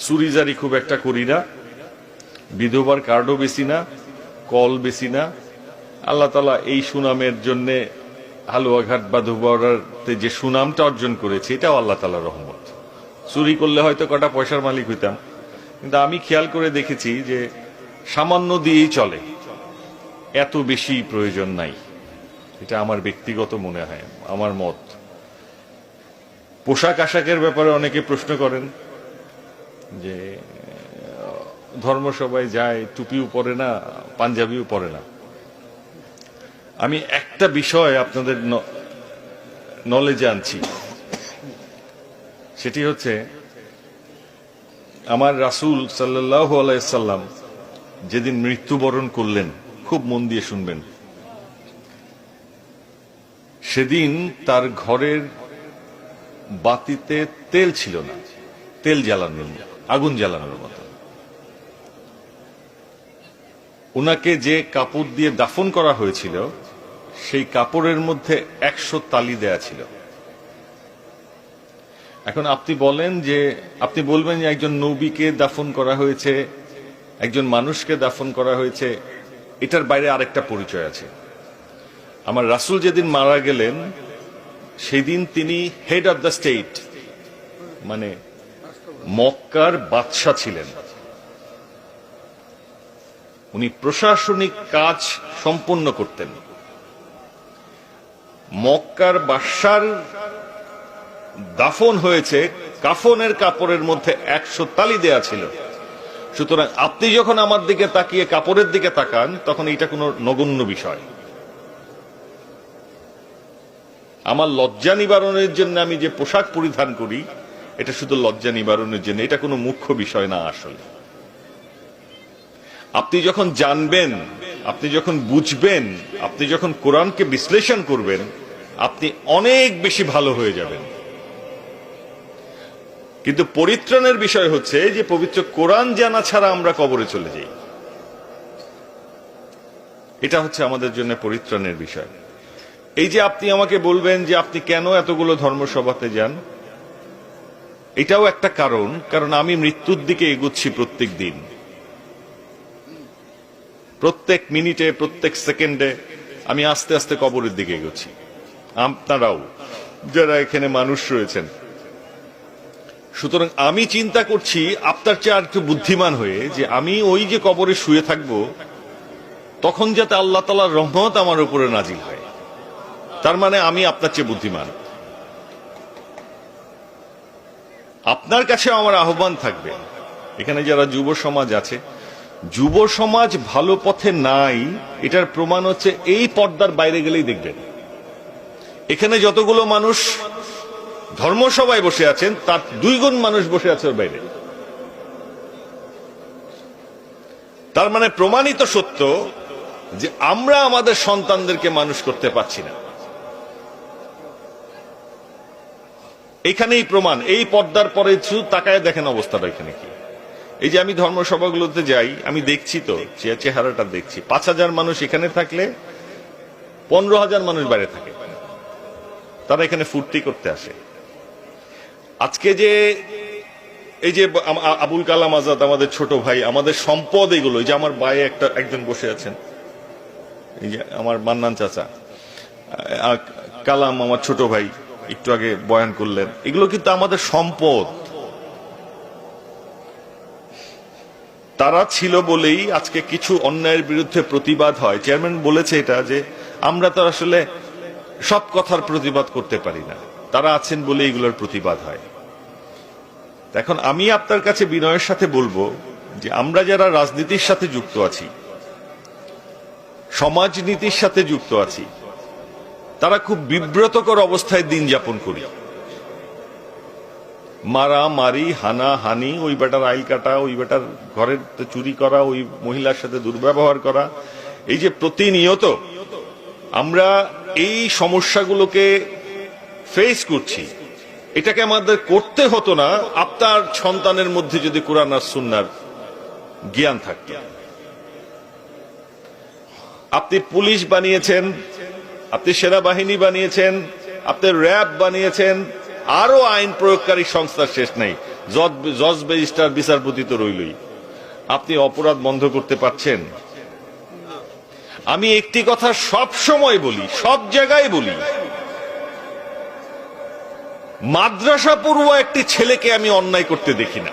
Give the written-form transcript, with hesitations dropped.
চুরিজারি খুব একটা করি না, বিধবার কার্ডও বেশি না, কল বেশি না। আল্লাহ তাআলা এই সুনামের জন্য হালুয়াঘাট বা ধুবড়াতে যে সুনামটা অর্জন করেছে এটাও আল্লাহ তাআলার রহমত। চুরি করলে হয়তো কটা পয়সার মালিক হইতাম, কিন্তু আমি খেয়াল করে দেখেছি যে সামান্য দিয়েই চলে, এত বেশি প্রয়োজন নাই। এটা আমার ব্যক্তিগত মনে হয়, আমার মত। পোশাক আশাকের ব্যাপারে অনেকে প্রশ্ন করেন যে ধর্মসভায় যায়, টুপিও পরে না, পাঞ্জাবিও পরে না। আমি একটা বিষয় আপনাদের নলেজে আনছি, সেটি হচ্ছে আমার রাসূল সাল্লাল্লাহু আলাইহি সাল্লাম যেদিন মৃত্যুবরণ করলেন, খুব মন দিয়ে শুনবেন, সেদিন তার ঘরের বাতিতে তেল ছিল না, তেল জ্বালানোর, আগুন জ্বালানোর মতো। উনাকে যে কাপড় দিয়ে দাফন করা হয়েছিল সেই কাপড়ের মধ্যে 100 তালি দেয়া ছিল। এখন আপনি বলবেন যে একজন নবীকে দাফন করা হয়েছে, একজন মানুষকে দাফন করা হয়েছে, এটার বাইরে আরেকটা পরিচয় আছে। আমার রাসূল যেদিন মারা গেলেন সেদিন তিনি হেড অফ দ্য স্টেট, মানে মক্কার বাদশা ছিলেন। উনি প্রশাসনিক কাজ সম্পন্ন করতেন। মক্কার বাদশার দাফন হয়েছে, কাফনের কাপড়ের মধ্যে 100 তালি দেয়া ছিল। সুতরাং আপনি যখন আমার দিকে তাকিয়ে কাপড়ের দিকে তাকান, তখন এটা কোনো নগণ্য বিষয়। আমার লজ্জা নিবারণের জন্য আমি যে পোশাক পরিধান করি, এটা শুধু লজ্জা নিবারণের জন্য, এটা কোনো মুখ্য বিষয় না। আসলে আপনি যখন জানবেন, আপনি যখন বুঝবেন, আপনি যখন কোরআনকে বিশ্লেষণ করবেন, আপনি অনেক বেশি ভালো হয়ে যাবেন। কিন্তু পরিত্রাণের বিষয় হচ্ছে যে পবিত্র কোরআন জানা ছাড়া আমরা কবরে চলে যাই। এটা হচ্ছে আমাদের জন্য পরিত্রাণের বিষয়। এই যে আপনি আমাকে বলবেন যে আপনি কেন এতগুলো ধর্মসভাতে যান, এটাও একটা কারণ আমি মৃত্যুর দিকে এগুচ্ছি প্রত্যেক দিন, প্রত্যেক মিনিটে, প্রত্যেক সেকেন্ডে আমি আস্তে আস্তে কবরের দিকে এগোচ্ছি। আপনারাও যারা এখানে মানুষ রয়েছেন, সুতরাং আমি চিন্তা করছি আপনার চেয়ে আর একটু বুদ্ধিমান হয়ে, যে আমি ওই যে কবরে শুয়ে থাকব, তখন যাতে আল্লাহ তাআলার রহমত আমার উপরে নাজিল হয়। তার মানে আমি আপনার চেয়ে বুদ্ধিমান। আপনার কাছে আমার আহ্বান থাকবে, এখানে যারা যুব সমাজ আছে, যুব সমাজ ভালো পথে নাই, এটার প্রমাণ হচ্ছে এই পর্দার বাইরে গেলেই দেখবেন। এখানে যতগুলো মানুষ ধর্মসভায় বসে আছেন, তার 2 গুণ মানুষ বসে আছে ওর বাইরে। তার মানে প্রমাণিত সত্য যে আমরা আমাদের সন্তানদেরকে মানুষ করতে পারছি না। এখানেই প্রমাণ। এই পর্দার পরে শুধু তাকায় দেখেন অবস্থাটা এখানে কি। এই যে আমি ধর্মসভাগুলোতে যাই, আমি দেখছি তো, চেহারাটা দেখছি। 5,000 মানুষ এখানে থাকলে 15,000 মানুষ বাইরে থাকে, তারা এখানে ফুর্তি করতে আসে। আজকে যে এই যে আবুল কালাম আজাদ আমাদের ছোট ভাই, আমাদের সম্পদ এগুলো, এই যে আমার ভাই একজন বসে আছেন, এই যে আমার মান্নান চাচা, কালাম আমার ছোট ভাই একটু আগে বয়ান করলেন, এগুলো কিন্তু আমাদের সম্পদ। তারা ছিল বলেই আজকে কিছু অন্যায়ের বিরুদ্ধে প্রতিবাদ হয়। চেয়ারম্যান বলেছে এটা, যে আমরা তো আসলে সব কথার প্রতিবাদ করতে পারি না, তারা আছেন বলে এগুলোর প্রতিবাদ হয়। এখন আমি আপনার কাছে বিনয়ের সাথে বলবো যে আমরা যারা রাজনীতির সাথে যুক্ত আছি, সমাজনীতির সাথে যুক্ত আছি, তারা খুব বিব্রতকর অবস্থায় দিন যাপন করি। মারামারি, হানাহানি, ওই বেটার আইল কাটা, ওই বেটার ঘরের চুরি করা, ওই মহিলার সাথে দুর্ব্যবহার করা, এই যে প্রতিনিয়ত আমরা এই সমস্যাগুলোকে ফেস করছি, এটাকে আমাদের করতে হতো না আপনার সন্তানের মধ্যে যদি কোরআন আর সুন্নাহর জ্ঞান থাকত। আপনি পুলিশ বানিয়েছেন, আপনি সেনাবাহিনী বানিয়েছেন, আপনি র্যাব বানিয়েছেন, আরো আইন প্রয়োগকারী সংস্থার শেষ নাই। জজ ব্যারিস্টার বিচারপতি তো রইলই, আপনি অপরাধ বন্ধ করতে পারছেন? আমি একটি কথা সব সময় বলি, সব জায়গায় বলি, মাদ্রাসা পড়ুয়া একটি ছেলেকে আমি অন্যায় করতে দেখি না।